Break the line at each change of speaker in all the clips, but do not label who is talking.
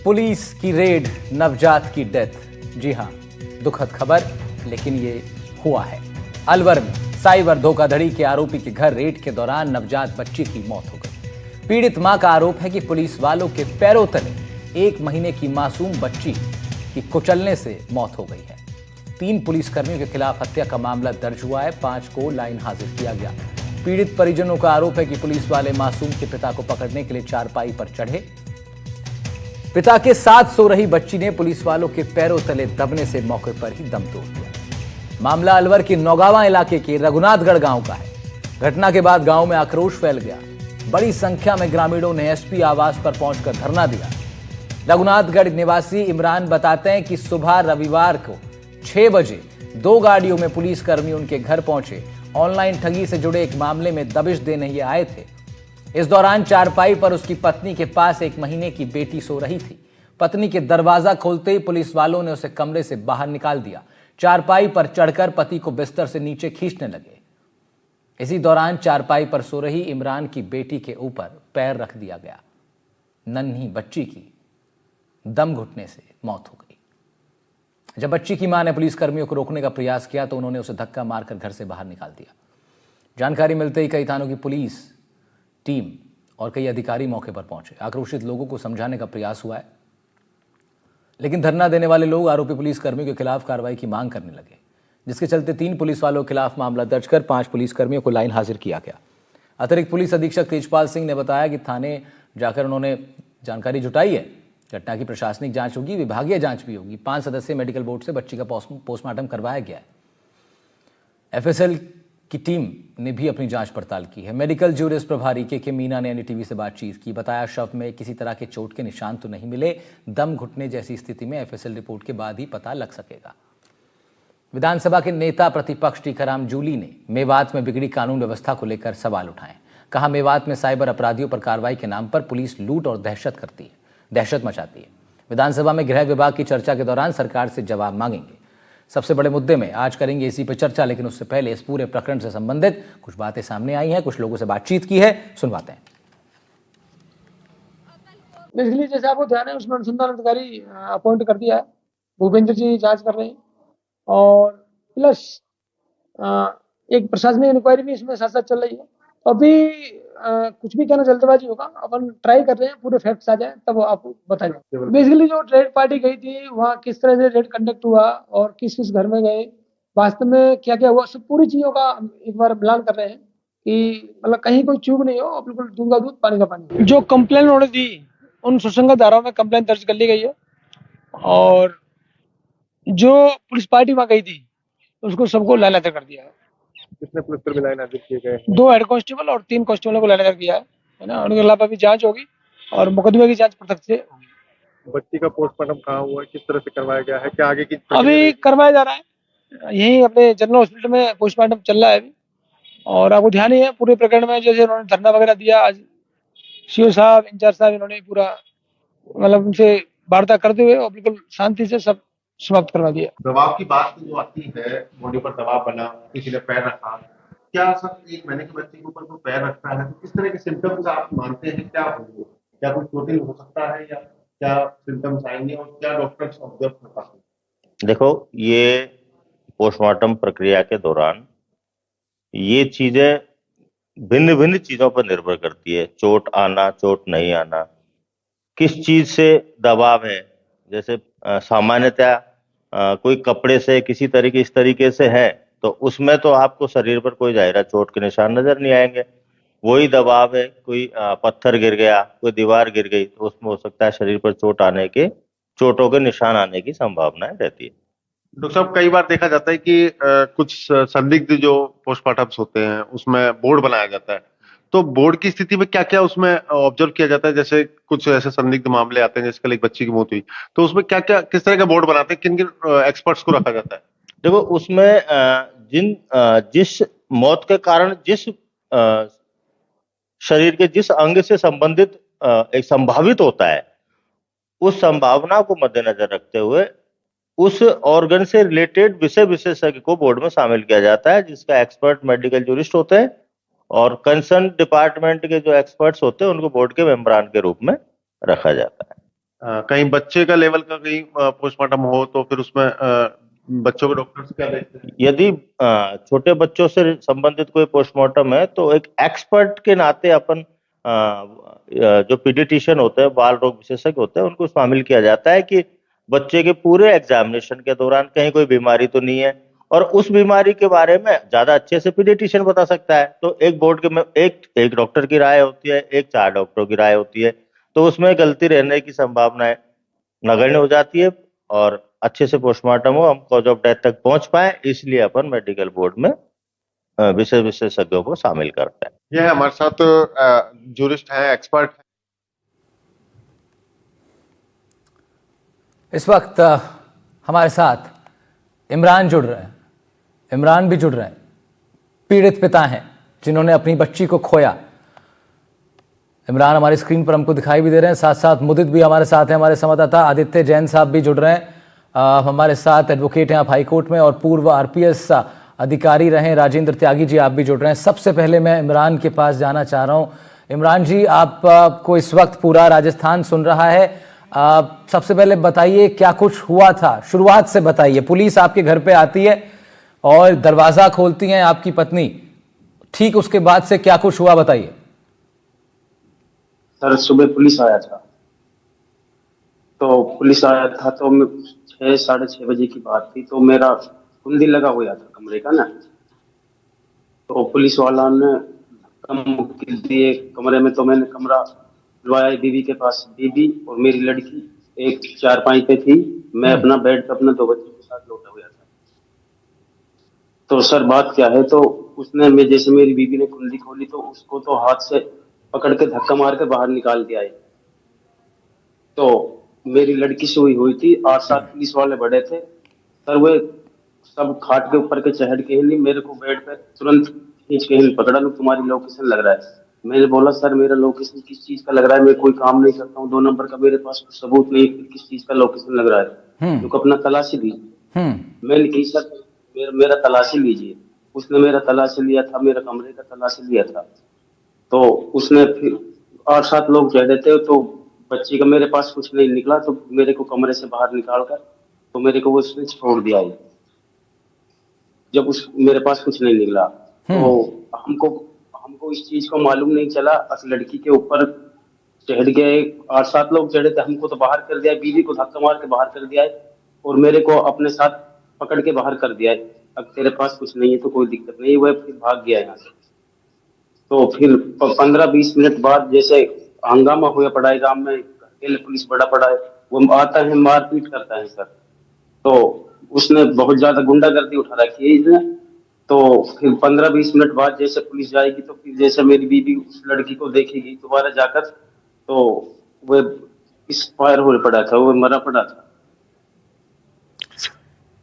Police की red, नवजात की डेथ। जी हां, दुखद खबर, लेकिन ये हुआ है। अलवर में साइबर धोखाधड़ी के आरोपी के घर रेड के दौरान नवजात बच्ची की मौत हो गई। पीड़ित मां का आरोप है कि पुलिस वालों के पैरों तले 1 महीने की मासूम बच्ची की कुचलने से मौत हो गई है। 3 पुलिसकर्मियों के खिलाफ हत्या का मामला दर्ज हुआ है। 5 को लाइन हाजिर किया गया। पीड़ित परिजनों का आरोप है कि पुलिस वाले मासूम के पिता को पकड़ने के लिए चारपाई पर चढ़े। पिता के साथ सो रही बच्ची ने पुलिस वालों के पैरों तले दबने से मौके पर ही दम तोड़ दिया। मामला अलवर के नौगावा इलाके के रघुनाथगढ़ गांव का है। घटना के बाद गांव में आक्रोश फैल गया। बड़ी संख्या में ग्रामीणों ने एसपी आवास पर पहुंचकर धरना दिया। रघुनाथगढ़ निवासी इमरान बताते हैं कि सुबह रविवार को 6 बजे 2 गाड़ियों में पुलिसकर्मी उनके घर पहुंचे। ऑनलाइन ठगी से जुड़े एक मामले में दबिश देने ये आए थे। इस दौरान चारपाई पर उसकी पत्नी के पास 1 महीने की बेटी सो रही थी। पत्नी के दरवाजा खोलते ही पुलिस वालों ने उसे कमरे से बाहर निकाल दिया। चारपाई पर चढ़कर पति को बिस्तर से नीचे खींचने लगे। इसी दौरान चारपाई पर सो रही इमरान की बेटी के ऊपर पैर रख दिया गया। नन्ही बच्ची की दम घुटने से मौत हो गई। जब बच्ची की मां ने पुलिसकर्मियों को रोकने का प्रयास किया तो उन्होंने उसे धक्का मारकर घर से बाहर निकाल दिया। जानकारी मिलते ही कई थानों की पुलिस टीम और कई अधिकारी मौके पर पहुंचे। आक्रोशित लोगों को समझाने का प्रयास हुआ है, लेकिन धरना देने वाले लोग आरोपी पुलिसकर्मियों के खिलाफ कार्रवाई की मांग करने लगे, जिसके चलते 3 पुलिस वालों के खिलाफ मामला दर्ज कर 5 पुलिसकर्मियों को लाइन हाजिर किया गया। अतिरिक्त पुलिस अधीक्षक तेजपाल सिंह ने बताया कि थाने जाकर उन्होंने जानकारी जुटाई है। घटना की प्रशासनिक जांच होगी, विभागीय जांच भी होगी। 5 सदस्यीय मेडिकल बोर्ड से बच्ची का पोस्टमार्टम करवाया गया है। एफएसएल की टीम ने भी अपनी जांच पड़ताल की है। मेडिकल ज्यूरिस्ट प्रभारी के मीना ने एनडीटीवी से बातचीत की। बताया शव में किसी तरह के चोट के निशान तो नहीं मिले। दम घुटने जैसी स्थिति में एफएसएल रिपोर्ट के बाद ही पता लग सकेगा। विधानसभा के नेता प्रतिपक्ष टीकाराम जूली ने मेवात में बिगड़ी कानून व्यवस्था को लेकर सवाल उठाए। कहा, मेवात में साइबर अपराधियों पर कार्रवाई के नाम पर पुलिस लूट और दहशत मचाती है। विधानसभा में गृह विभाग की चर्चा के दौरान सरकार से जवाब मांगेंगे। सबसे बड़े मुद्दे में आज करेंगे इसी पर चर्चा, लेकिन उससे पहले इस पूरे प्रकरण से संबंधित कुछ बातें सामने आई हैं। कुछ लोगों से बातचीत की है, सुनवाते हैं।
बेसिकली जैसे आपको ध्यान है, उसमें अनुसंधान अधिकारी अपॉइंट कर दिया है। भूपेंद्र जी जांच कर रहे हैं और प्लस एक प्रशासनिक इंक्वायरी भी इसमें साथ साथ चल रही है। तो अभी कुछ भी कहना जल्दबाजी होगा। अपन ट्राई कर रहे हैं, पूरे फैक्ट्स आ जाए तब आपको बताएंगे। बेसिकली जो रेड पार्टी गई थी वहाँ किस तरह से रेड कंडक्ट हुआ और किस किस घर में गए, वास्तव में क्या क्या हुआ, सब पूरी चीजों का एक बार मिलान कर रहे हैं कि मतलब कहीं कोई चूक नहीं हो और बिल्कुल दूध का दूध पानी का पानी। जो कंप्लेन उन्होंने दी उन सुसंगत धाराओं में कंप्लेन दर्ज कर ली गई है और जो पुलिस पार्टी वहाँ गई थी उसको सबको लाइन हाजिर कर दिया है।
कितने पुलिसकर्मी लाइन हाजिर किए गए?
2 हेड कांस्टेबल और 3 कांस्टेबलों को लाइन हाजिर किया है ना। उनके खिलाफ अभी जांच होगी और मुकदमे की जांच प्रत्यक्ष से होगी।
बच्ची का पोस्टमार्टम कहाँ हुआ है, किस तरह से करवाया गया है, क्या आगे की
अभी करवाया जा रहा है। यही अपने जनरल हॉस्पिटल में पोस्टमार्टम चल रहा है अभी। और आपको ध्यान ही है पूरे प्रकरण में, जैसे उन्होंने धरना वगैरह दिया आज, सीओ साहब, इंचार्ज साहब, इन्होंने पूरा मतलब उनसे वार्ता करते हुए और बिल्कुल शांति से सब समाप्त करवा दिया।
दबाव की बात जो आती है, बॉडी पर दबाव बना, किसी ने पैर रखा, क्या सर 1 महीने के बच्चे के ऊपर जो पैर रखता है तो किस तरह के सिम्टम्स आप मानते हैं, क्या होंगे? क्या कोई चोटिल हो सकता है या क्या सिम्टम्स आएंगे और क्या डॉक्टर्स ऑब्जर्व कर पाते हैं?
देखो, ये पोस्टमार्टम प्रक्रिया के दौरान ये चीजें भिन्न भिन्न चीजों पर निर्भर करती है। चोट आना, चोट नहीं आना, किस चीज से दबाव है। जैसे सामान्यतः कोई कपड़े से किसी तरीके इस तरीके से है तो उसमें तो आपको शरीर पर कोई जाहिर चोट के निशान नजर नहीं आएंगे। वही दबाव है, कोई पत्थर गिर गया, कोई दीवार गिर गई तो उसमें हो सकता है शरीर पर चोटों के निशान आने की संभावनाएं रहती है।
डॉक्टर साहब, कई बार देखा जाता है कि कुछ संदिग्ध जो पोस्टमार्टम्स होते हैं उसमें बोर्ड बनाया जाता है, तो बोर्ड की स्थिति में क्या क्या उसमें ऑब्जर्व किया जाता है? जैसे कुछ ऐसे संदिग्ध मामले आते हैं, जैसे कल एक बच्ची की मौत हुई, तो उसमें क्या क्या किस तरह का बोर्ड बनाते हैं, किन किन एक्सपर्ट्स को रखा जाता है?
देखो, उसमें जिस मौत के कारण जिस शरीर के जिस अंग से संबंधित एक संभावित होता है, उस संभावना को मद्देनजर रखते हुए उस ऑर्गन से रिलेटेड विषय विशेषज्ञ को बोर्ड में शामिल किया जाता है, जिसका एक्सपर्ट मेडिकल ज्यूरिस्ट होते हैं और कंसर्न डिपार्टमेंट के जो एक्सपर्ट्स होते हैं उनको बोर्ड के मेंबरान के रूप में रखा जाता है।
कहीं बच्चे का लेवल का कहीं पोस्टमार्टम हो तो फिर उसमें बच्चों के डॉक्टर क्या देखते हैं?
यदि छोटे बच्चों से संबंधित कोई पोस्टमार्टम है तो एक एक्सपर्ट के नाते अपन जो पीडियाट्रिशियन होते हैं, बाल रोग विशेषज्ञ होते हैं, उनको शामिल किया जाता है कि बच्चे के पूरे एग्जामिनेशन के दौरान कहीं कोई बीमारी तो नहीं है, और उस बीमारी के बारे में ज्यादा अच्छे से पीडियाट्रिशियन बता सकता है। तो एक बोर्ड के में एक डॉक्टर की राय होती है, एक 4 डॉक्टरों की राय होती है, तो उसमें गलती रहने की संभावनाएं नगण्य हो जाती है और अच्छे से पोस्टमार्टम हो, हम कॉज ऑफ डेथ तक पहुंच पाए, इसलिए अपन मेडिकल बोर्ड में विशेषज्ञों को शामिल करते हैं।
ये हमारे साथ जूरिस्ट हैं, एक्सपर्ट हैं।
इस वक्त हमारे साथ इमरान जुड़ रहे हैं। इमरान भी जुड़ रहे हैं, पीड़ित पिता हैं जिन्होंने अपनी बच्ची को खोया। इमरान हमारी स्क्रीन पर हमको दिखाई भी दे रहे हैं, साथ साथ मुदित भी हमारे साथ हैं, हमारे संवाददाता आदित्य जैन साहब भी जुड़ रहे हैं। हमारे साथ एडवोकेट हैं आप हाईकोर्ट में और पूर्व आरपीएस अधिकारी रहे राजेंद्र त्यागी जी, आप भी जुड़ रहे हैं। सबसे पहले मैं इमरान के पास जाना चाह रहा हूं। इमरान जी, आपको इस वक्त पूरा राजस्थान सुन रहा है। सबसे पहले बताइए क्या कुछ हुआ था, शुरुआत से बताइए। पुलिस आपके घर पे आती है और दरवाजा खोलती हैं आपकी पत्नी, ठीक उसके बाद से क्या कुछ हुआ बताइए।
सर सुबह पुलिस आया था, तो पुलिस आया था तो 6 साढ़े 6 बजे की बात थी, तो मेरा कुंडी लगा हुआ था कमरे का ना, तो पुलिस वाला ने धक्का दिए कमरे में, तो मैंने कमरा लवाया बीवी के पास। बीवी और मेरी लड़की एक चारपाई पे थी, मैं अपना बेड पे अपने 2 बच्चों के साथ लौटा हुआ था। तो सर बात क्या है, तो उसने मैं जैसे मेरी बीवी ने कुंडी खोली तो उसको तो हाथ से पकड़ के धक्का मार के बाहर निकाल दिया है। तो मेरी लड़की से हुई थी, 8-7 पुलिस वाले बड़े थे सर, वे सब खाट के ऊपर के चढ़ के ही मेरे को बेड पे तुरंत खींच के ही पकड़ा, लो तुम्हारी लोकेशन लग रहा है। मैंने बोला सर मेरा लोकेशन किस चीज का लग रहा है, मैं कोई काम नहीं करता हूँ, 2 नंबर का मेरे पास सबूत नहीं, किस चीज का लोकेशन लग रहा है, तो अपना तलाशी लीजिए। मैंने कही सर मेरा तलाशी लीजिए। उसने मेरा तलाशी लिया था, मेरा कमरे का तलाशी लिया था। तो उसने फिर 8-7 लोग चढ़े थे, तो बच्ची का मेरे पास कुछ नहीं निकला, तो मेरे को कमरे से बाहर निकाल कर तो मेरे को वो स्विच छोड़ दिया है। जब मेरे पास कुछ नहीं निकला तो हमको इस चीज को मालूम नहीं चला। अस लड़की के ऊपर चढ़ गए, 8-7 लोग चढ़े थे, हमको तो बाहर कर दिया, बीवी को धक्का मार के बाहर कर दिया है और मेरे को अपने साथ पकड़ के बाहर कर दिया है। अब तेरे पास कुछ नहीं है तो कोई दिक्कत नहीं, वह फिर भाग गया यहाँ से। तो फिर 15-20 मिनट बाद जैसे हंगामा हुआ पड़ा है गांव में, अकेले पुलिस बड़ा पड़ा है, वो आता है मारपीट करता है सर। तो उसने बहुत ज्यादा गुंडागर्दी उठा रखी है इसने। तो फिर 15-20 मिनट बाद जैसे पुलिस जाएगी तो फिर जैसे मेरी बीवी उस लड़की को देखेगी दोबारा जाकर, तो वह एक्सपायर हो पड़ा था, वो मरा पड़ा था।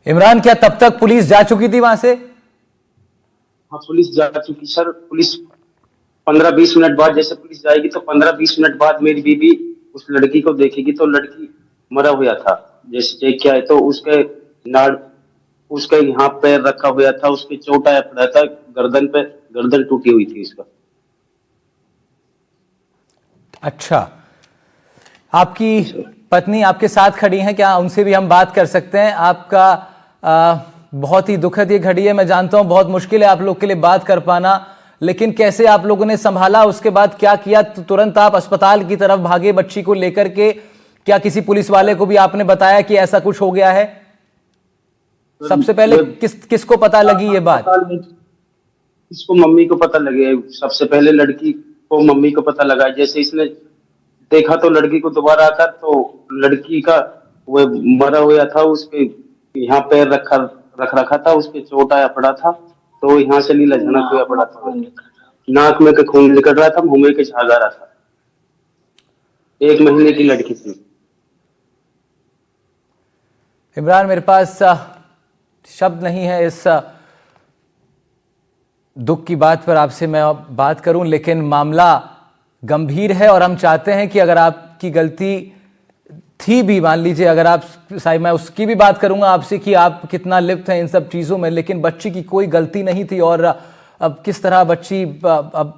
इमरान, क्या तब तक पुलिस जा चुकी थी वहां से?
हाँ पुलिस जा चुकी सर। पुलिस 15-20 मिनट बाद जैसे पुलिस जाएगी तो 15-20 मिनट बाद मेरी बीवी उस लड़की को देखेगी तो लड़की मरा हुआ था। जैसे चेक किया है तो उसके नाड़, उसका यहाँ पैर रखा हुआ था, उसके चोट आया पड़ा था गर्दन पे, गर्दन टूटी हुई थी उसका।
अच्छा, आपकी पत्नी आपके साथ खड़ी हैं, क्या उनसे भी हम बात कर सकते हैं? आपका बहुत ही दुखद ये घड़ी है, मैं जानता हूं बहुत मुश्किल है आप लोग के लिए बात कर पाना, लेकिन कैसे आप लोगों ने संभाला, उसके बाद क्या किया? तो तुरंत आप अस्पताल की तरफ भागे बच्ची को लेकर के, क्या किसी पुलिस वाले को भी आपने बताया कि ऐसा कुछ हो गया है? सबसे पहले किसको पता लगी ये बात?
इसको मम्मी को पता लगे, सबसे पहले लड़की को मम्मी को पता लगा। जैसे इसने देखा तो लड़की को दोबारा आकर, तो लड़की का वो मरा हुआ था, उसके यहाँ पैर रख रखा था, उसके चोट आया पड़ा था, तो यहाँ से नीला झनक हुआ पड़ा था, नाक में के खून निकल रहा था, मुंह में के झाग आ रहा था। 1 महीने की लड़की थी।
इमरान, मेरे पास शब्द नहीं है इस दुख की बात पर आपसे मैं बात करूं, लेकिन मामला गंभीर है और हम चाहते हैं कि अगर आपकी गलती थी भी, मान लीजिए अगर आप, मैं उसकी भी बात करूंगा आपसे कि आप कितना लिप्त हैं इन सब चीज़ों में, लेकिन बच्ची की कोई गलती नहीं थी और अब किस तरह बच्ची, अब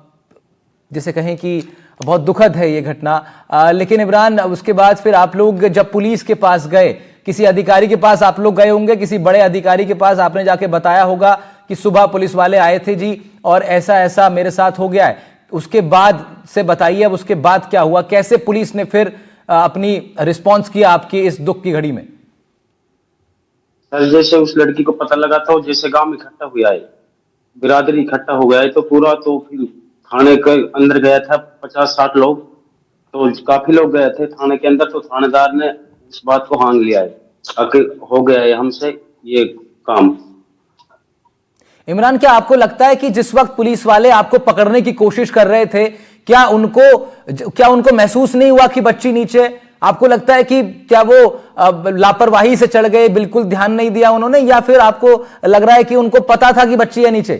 जैसे कहें कि बहुत दुखद है ये घटना। लेकिन इमरान, उसके बाद फिर आप लोग जब पुलिस के पास गए, किसी अधिकारी के पास आप लोग गए होंगे, किसी बड़े अधिकारी के पास आपने जाके बताया होगा कि सुबह पुलिस वाले आए थे जी और ऐसा ऐसा मेरे साथ हो गया है। उसके बाद से बताइए, अब उसके बाद क्या हुआ, कैसे पुलिस ने फिर अपनी रिस्पॉन्स किया आपकी इस दुख की घड़ी में?
सर जैसे उस लड़की को पता लगा था, जैसे गांव में इकट्ठा हुआ है, बिरादरी इकट्ठा हो गया है, तो पूरा तो फिर थाने के अंदर गया था 50-60 लोग, तो काफी लोग गए थे थाने के अंदर। तो थानेदार ने इस बात को मान लिया है, हो गया है हमसे ये काम।
इमरान, क्या आपको लगता है कि जिस वक्त पुलिस वाले आपको पकड़ने की कोशिश कर रहे थे, क्या उनको महसूस नहीं हुआ कि बच्ची नीचे? आपको लगता है कि क्या वो लापरवाही से चढ़ गए, बिल्कुल ध्यान नहीं दिया उन्होंने, या फिर आपको लग रहा है कि उनको पता था कि बच्ची है नीचे?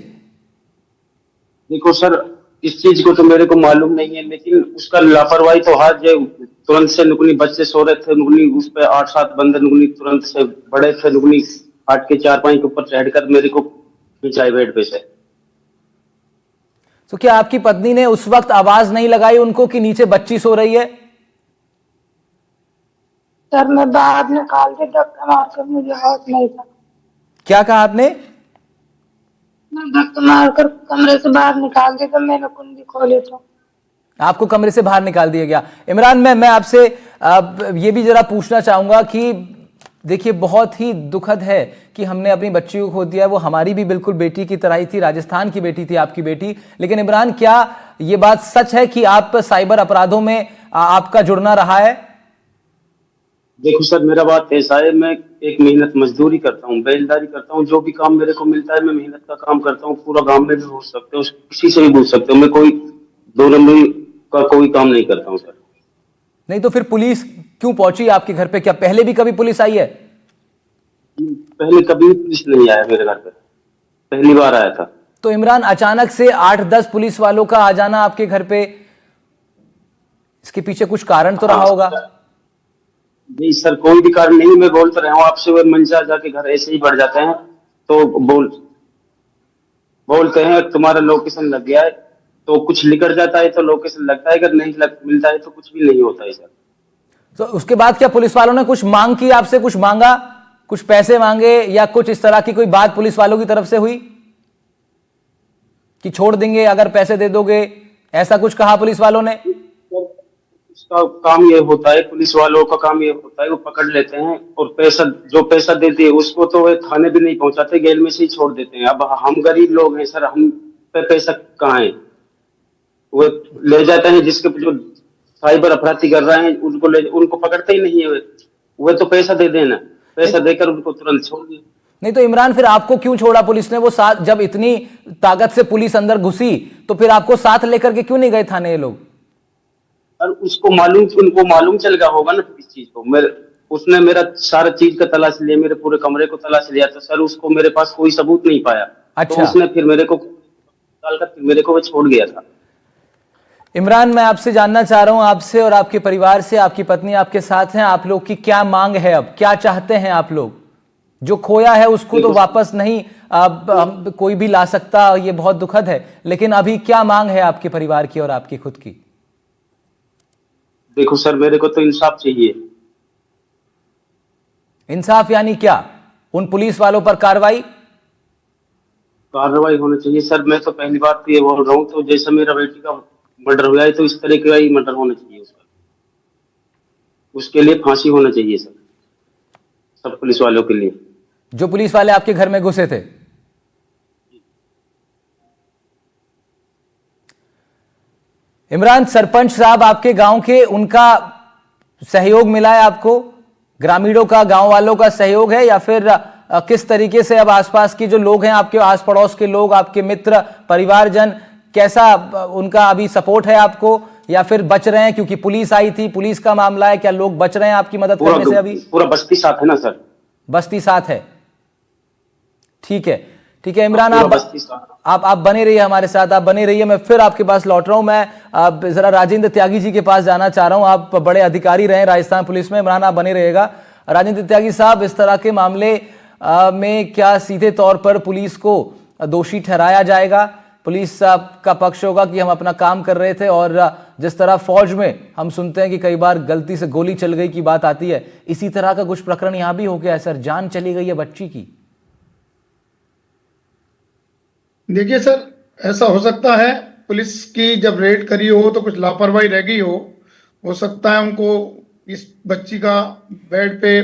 देखो सर, इस चीज को तो मेरे को मालूम नहीं है, लेकिन उसका लापरवाही तो हाथ जो तुरंत से नुकनी, बच्चे सो रहे थे नुकनी, उस पे 8-7 बंदे नुकनी तुरंत से बड़े थे नुकनी, हाथ के 4-5 के ऊपर चढ़कर मेरे को खिंचाए बेड पे से।
तो क्या आपकी पत्नी ने उस वक्त आवाज नहीं लगाई उनको कि नीचे बच्ची सो रही है?
सर मैं बाहर निकाल के धक्का मार कर, मुझे होश नहीं था।
क्या कहा आपने?
मैं धक्का मार कर कमरे से बाहर निकाल दिया, तो मैंने कुंडी खोली तो
आपको कमरे से बाहर निकाल दिया गया। इमरान, मैं आपसे ये भी जरा पूछना चाहूंगा कि देखिए, बहुत ही दुखद है कि हमने अपनी बच्ची को खो दिया। वो हमारी भी बिल्कुल बेटी की तरह ही थी, राजस्थान की बेटी थी आपकी बेटी। लेकिन इमरान, क्या ये बात सच है कि आप साइबर अपराधों में आपका जुड़ना रहा है?
देखो सर, मेरा बात ऐसा है, मैं एक मेहनत मजदूरी करता हूँ, बेलदारी करता हूँ, जो भी काम मेरे को मिलता है मैं मेहनत का काम करता हूँ। पूरा गांव में भी पूछ सकते हो, किसी से भी पूछ सकते हो, मैं कोई 2 नंबरी का कोई काम नहीं करता हूँ सर।
नहीं तो फिर पुलिस क्यों पहुंची आपके घर पे? क्या पहले भी कभी पुलिस आई है?
पहले कभी पुलिस नहीं आया मेरे घर पे, पहली बार आया था।
तो इमरान, अचानक से 8-10 पुलिस वालों का आ जाना आपके घर पे, इसके पीछे कुछ कारण तो रहा होगा?
नहीं सर, कोई भी कारण नहीं, मैं बोलता रहा हूँ आपसे, वो मंचा जाके घर ऐसे ही बढ़ जाते हैं, तो बोलते हैं तुम्हारा लोकेशन लग गया है, तो कुछ लिखट जाता है तो लोकेशन लगता है, अगर नहीं मिलता है तो कुछ भी नहीं होता है सर।
तो उसके बाद क्या पुलिस वालों ने कुछ मांग की आपसे, कुछ मांगा, कुछ पैसे मांगे, या कुछ इस तरह की कोई बात पुलिस वालों की तरफ से हुई कि छोड़ देंगे अगर पैसे दे दोगे, ऐसा कुछ कहा पुलिस वालों ने?
उसका काम ये होता है, पुलिस वालों का काम ये होता है, वो पकड़ लेते हैं और जो पैसा देते हैं उसको तो वे थाने भी नहीं पहुंचाते, जेल में से ही छोड़ देते हैं। अब हम गरीब लोग हैं सर, हम पे पैसा कहाँ है? वो ले जाते हैं, जिसके जो साइबर अपराधी कर रहे हैं उनको पकड़ते ही नहीं है, वे तो पैसा दे देना, पैसा देकर उनको तुरंत छोड़ दिया।
नहीं तो इमरान, फिर आपको क्यों छोड़ा पुलिस ने? वो साथ, जब इतनी ताकत से पुलिस अंदर घुसी तो फिर आपको साथ लेकर के क्यों नहीं गए थाने ये लोग?
और उनको मालूम चल गया होगा ना इस चीज को। उसने मेरा सारा चीज का तलाश लिया, मेरे पूरे कमरे को तलाश लिया, तो सर उसको मेरे पास कोई सबूत नहीं पाया।
अच्छा।
तो उसने फिर मेरे को डालकर फिर मेरे को वो छोड़ गया था।
इमरान, मैं आपसे जानना चाह रहा हूं, आपसे और आपके परिवार से, आपकी पत्नी आपके साथ हैं, आप लोग की क्या मांग है? अब क्या चाहते हैं आप लोग? जो खोया है उसको तो वापस नहीं कोई भी ला सकता, ये बहुत दुखद है, लेकिन अभी क्या मांग है आपके परिवार की और आपकी खुद की?
देखो सर, मेरे को तो इंसाफ चाहिए।
इंसाफ यानी क्या? उन पुलिस वालों पर कार्रवाई
होनी चाहिए सर। मैं तो पहली बात तो ये बोल रहा हूँ, तो जैसा मेरा बेटी का मर्डर हुआ है तो इस तरह का ही मर्डर होना चाहिए उसका, उसके लिए फांसी होना चाहिए सर, सब पुलिस वालों के लिए।
जो पुलिस वाले आपके घर में घुसे थे? इमरान, सरपंच साहब आपके गांव के, उनका सहयोग मिला है आपको? ग्रामीणों का, गांव वालों का सहयोग है, या फिर किस तरीके से अब आसपास के जो लोग हैं, आपके आस पड़ोस के लोग, आपके मित्र, परिवारजन, कैसा उनका अभी सपोर्ट है आपको, या फिर बच रहे हैं क्योंकि पुलिस आई थी, पुलिस का मामला है, क्या लोग बच रहे हैं आपकी मदद करने से? अभी
पूरा बस्ती साथ है ना सर?
बस्ती साथ है, ठीक है, ठीक है। इमरान, आप बने रहिए हमारे साथ, आप बने रहिए। मैं फिर आपके पास लौट रहा हूं। मैं जरा राजेंद्र त्यागी जी के पास जाना चाह रहा हूं, आप बड़े अधिकारी रहे राजस्थान पुलिस में। इमरान, आप बने रहिएगा। राजेंद्र त्यागी साहब, इस तरह के मामले में क्या सीधे तौर पर पुलिस को दोषी ठहराया जाएगा? पुलिस का पक्ष होगा कि हम अपना काम कर रहे थे और जिस तरह फौज में हम सुनते हैं कि कई बार गलती से गोली चल गई की बात आती है, इसी तरह का कुछ प्रकरण यहां भी हो गया है सर, जान चली गई है बच्ची की।
देखिए सर, ऐसा हो सकता है पुलिस की जब रेड करी हो तो कुछ लापरवाही रह गई हो सकता है उनको इस बच्ची का बेड पे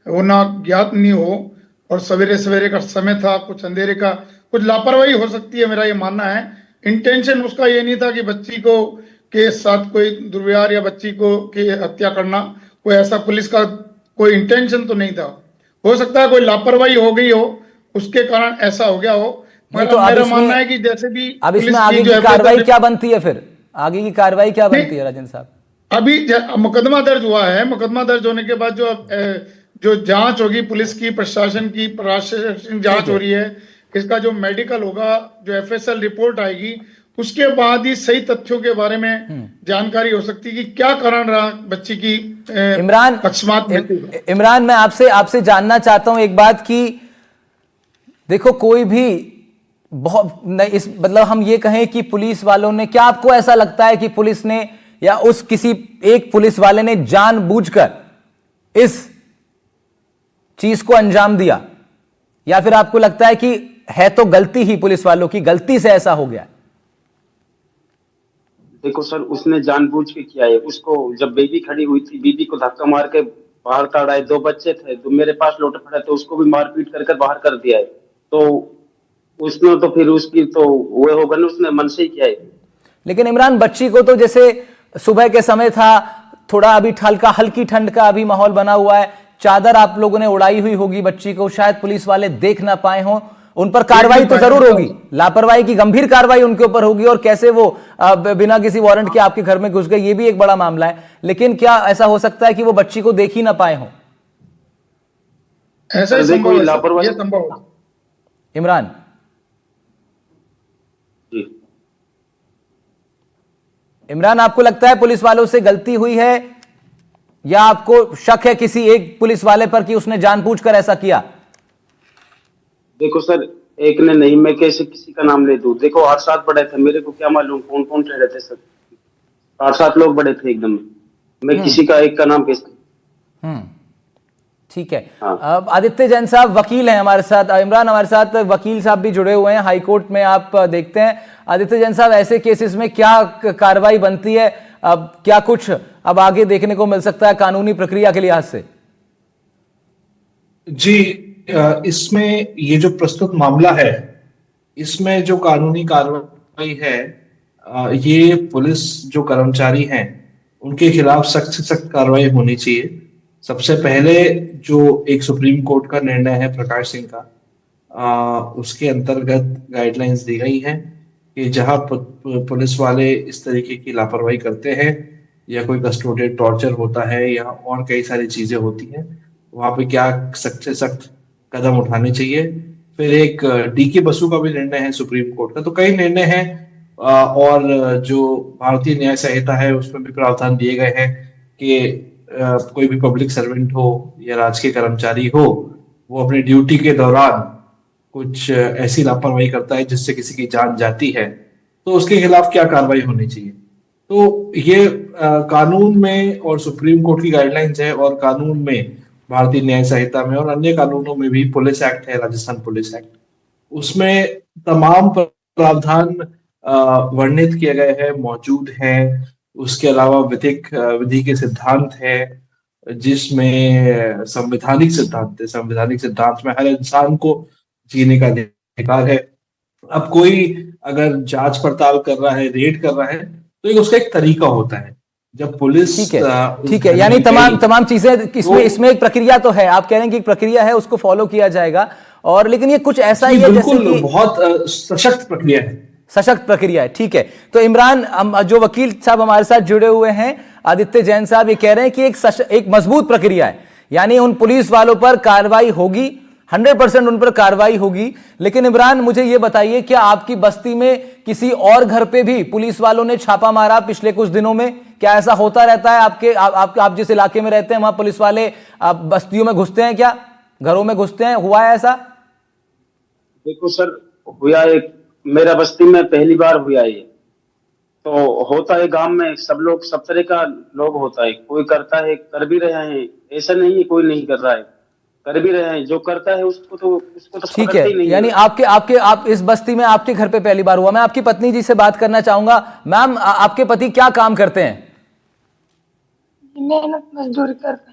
होना ज्ञात नहीं हो, और सवेरे सवेरे का समय था, कुछ अंधेरे का, कुछ लापरवाही हो सकती है, मेरा ये मानना है। इंटेंशन उसका ये नहीं था कि बच्ची को के साथ कोई दुर्व्यवहार या बच्ची को की हत्या करना, कोई ऐसा पुलिस का कोई इंटेंशन तो नहीं था। हो सकता है कोई लापरवाही हो गई हो, उसके कारण ऐसा हो गया हो।
नहीं तो
मेरा मानना है कि जैसे भी
अब इसमें आगे की कार्रवाई क्या बनती है, फिर आगे की कार्रवाई क्या बनती है राजेंद्र साहब?
अभी मुकदमा दर्ज हुआ है, मुकदमा दर्ज होने के बाद जो जांच होगी पुलिस की, प्रशासन की प्रशासनिक जांच हो रही है, इसका जो मेडिकल होगा, जो एफएसएल रिपोर्ट आएगी, उसके बाद ही सही तथ्यों के बारे में जानकारी हो सकती है कि क्या कारण रहा बच्ची की
इमरान
अकस्मात मृत्यु।
इमरान, मैं आपसे जानना चाहता हूं एक बात की, देखो कोई भी बहुत इस मतलब हम ये कहें कि पुलिस वालों ने, क्या आपको ऐसा लगता है कि पुलिस ने या उस किसी एक पुलिस वाले ने जानबूझकर इस चीज को अंजाम दिया, या फिर आपको लगता है कि है तो गलती ही पुलिस वालों की, गलती से ऐसा हो गया?
देखो सर, उसने जानबूझ के किया है। उसको जब बेबी खड़ी हुई थी, बीबी को धक्का मार के बाहर ताड़ा है। 2 बच्चे थे जो मेरे पास लौटे पड़े, तो उसको भी मारपीट कर बाहर कर दिया है। तो उसने तो फिर उसकी तो वो होगा ना, उसने मन से ही किया है।
लेकिन इमरान, बच्ची को तो जैसे सुबह के समय था, थोड़ा अभी हल्की ठंड का अभी माहौल बना हुआ है, चादर आप लोगों ने उड़ाई हुई होगी बच्ची को, शायद पुलिस वाले देख ना पाए हों, उन पर कार्रवाई तो जरूर होगी, लापरवाही की गंभीर कार्रवाई उनके ऊपर होगी, और कैसे वो बिना किसी वारंट के आपके घर में घुस गए, ये भी एक बड़ा मामला है। लेकिन क्या ऐसा हो सकता है कि वो बच्ची को देख ही ना पाए हों?
ऐसा ही संभव है, लापरवाही संभव है।
इमरान
जी।
इमरान, आपको लगता है पुलिस वालों से गलती हुई है, या आपको शक है किसी एक पुलिस वाले पर कि उसने जानबूझकर ऐसा किया?
देखो सर, एक ने नहीं, मैं कैसे किसी का नाम ले दूं? देखो 8-7 बड़े थे, मेरे को क्या मालूम कौन कौन रह रहे थे सर। 8-7 लोग बड़े थे एकदम, मैं किसी का एक का नाम कैसे?
ठीक है।
हाँ।
अब आदित्य जैन साहब वकील हैं हमारे साथ, इमरान हमारे साथ वकील साहब भी जुड़े हुए हैं, हाईकोर्ट में आप देखते हैं। आदित्य जैन साहब, ऐसे केसेस में क्या कार्रवाई बनती है, अब क्या कुछ अब आगे देखने को मिल सकता है कानूनी प्रक्रिया के लिहाज से?
जी, इसमें ये जो प्रस्तुत मामला है, इसमें जो कानूनी कार्रवाई है, ये पुलिस जो कर्मचारी हैं उनके खिलाफ सख्त से सख्त कार्रवाई होनी चाहिए। सबसे पहले जो एक सुप्रीम कोर्ट का निर्णय है प्रकाश सिंह का, उसके अंतर्गत गाइडलाइंस दी गई हैं कि जहां पुलिस वाले इस तरीके की लापरवाही करते हैं, या कोई कस्टोडियल टॉर्चर होता है, या और कई सारी चीजें होती हैं, वहां पे क्या सख्त से सख्त कदम उठाने चाहिए। फिर एक डीके बसु का भी निर्णय है सुप्रीम कोर्ट का, तो कई निर्णय हैं, और जो भारतीय न्याय संहिता है उसमें भी प्रावधान दिए गए हैं कि कोई भी पब्लिक सर्वेंट हो या राजकीय कर्मचारी हो, वो अपनी ड्यूटी के दौरान कुछ ऐसी लापरवाही करता है जिससे किसी की जान जाती है, तो उसके खिलाफ क्या कार्रवाई होनी चाहिए। तो ये कानून में और सुप्रीम कोर्ट की गाइडलाइंस है, और कानून में भारतीय न्याय संहिता में और अन्य कानूनों में भी, पुलिस एक्ट है, राजस्थान पुलिस एक्ट, उसमें तमाम प्रावधान वर्णित किए गए हैं, मौजूद हैं। उसके अलावा विधिक विधि के सिद्धांत है, जिसमें संवैधानिक सिद्धांत है। संवैधानिक सिद्धांत में हर इंसान को जीने का अधिकार है। अब कोई अगर जांच पड़ताल कर रहा है, रेड कर रहा है, तो उसका एक तरीका होता है। जब पुलिस
ठीक है, यानी तमाम चीजें इसमें एक प्रक्रिया तो है, आप कह रहे हैं कि एक प्रक्रिया है, उसको फॉलो किया जाएगा, और लेकिन ये कुछ ऐसा ही है जैसे कि
बहुत सशक्त प्रक्रिया है,
सशक्त प्रक्रिया है। ठीक है, तो इमरान, जो वकील साहब हमारे साथ जुड़े हुए हैं, आदित्य जैन साहब, ये कह रहे हैं कि एक मजबूत प्रक्रिया है, यानी उन पुलिस वालों पर कार्रवाई होगी, 100% उन पर कार्रवाई होगी। लेकिन इमरान, मुझे यह बताइए, क्या आपकी बस्ती में किसी और घर पे भी पुलिस वालों ने छापा मारा पिछले कुछ दिनों में? क्या ऐसा होता रहता है? आप जिस इलाके में रहते हैं वहां पुलिस वाले बस्तियों में घुसते हैं, क्या घरों में घुसते हैं? हुआ है ऐसा?
देखो सर, हुआ एक मेरा बस्ती में पहली बार हुआ ये। तो होता है गांव में, सब लोग सब तरह का लोग होता है, कोई करता है, कर भी रहे हैं, ऐसा नहीं है कोई नहीं कर रहा है, कर भी रहे हैं, जो करता है उसको तो
ठीक
पकड़ते
है,
ही नहीं
यानी
है।
आप इस बस्ती में आपके घर पे पहली बार हुआ। मैं आपकी पत्नी जी से बात करना चाहूंगा। मैम, आपके पति क्या काम करते हैं?
मेहनत मजदूरी करते हैं।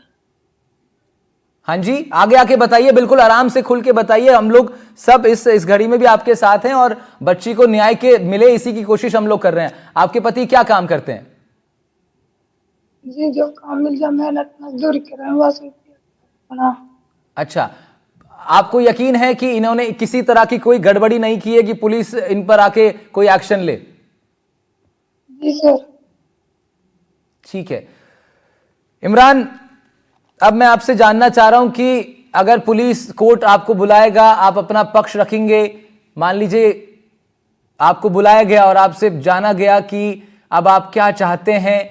हाँ जी, आगे आके बताइए, बिल्कुल आराम से खुल के बताइए। हम लोग सब इस घड़ी में भी आपके साथ हैं और बच्ची को न्याय के मिले इसी की कोशिश हम लोग कर रहे हैं। आपके पति क्या काम करते हैं?
जी जो काम मिल जाए मेहनत मजदूरी कर रहे हैं बस अपना।
अच्छा, आपको यकीन है कि इन्होंने किसी तरह की कोई गड़बड़ी नहीं की है कि पुलिस इन पर आके कोई एक्शन ले?
जी सर।
ठीक है इमरान, अब मैं आपसे जानना चाह रहा हूं कि अगर पुलिस कोर्ट आपको बुलाएगा, आप अपना पक्ष रखेंगे। मान लीजिए आपको बुलाया गया और आपसे जाना गया कि अब आप क्या चाहते हैं,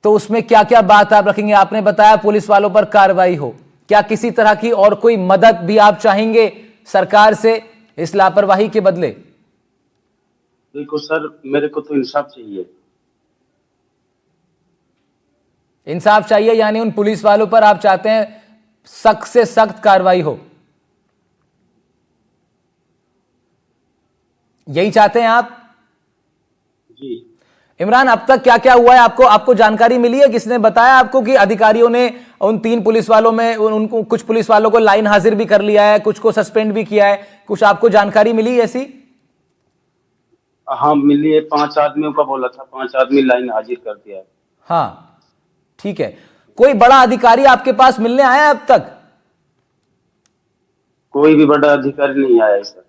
तो उसमें क्या क्या बात आप रखेंगे? आपने बताया पुलिस वालों पर कार्रवाई हो, क्या किसी तरह की और कोई मदद भी आप चाहेंगे सरकार से इस लापरवाही के बदले?
देखो सर, मेरे को तो इंसाफ चाहिए।
इंसाफ चाहिए, यानी उन पुलिस वालों पर आप चाहते हैं सख्त से सख्त कार्रवाई हो, यही चाहते हैं आप?
जी
इमरान, अब तक क्या क्या हुआ है? आपको जानकारी मिली है? किसने बताया आपको कि अधिकारियों ने उन 3 पुलिस वालों में उनको कुछ पुलिस वालों को लाइन हाजिर भी कर लिया है, कुछ को सस्पेंड भी किया है? कुछ आपको जानकारी मिली ऐसी?
हाँ मिली है, 5 आदमियों का बोला था, 5 आदमी लाइन हाजिर कर दिया है।
हाँ ठीक है, कोई बड़ा अधिकारी आपके पास मिलने आया अब तक?
कोई भी बड़ा अधिकारी नहीं आया है सर।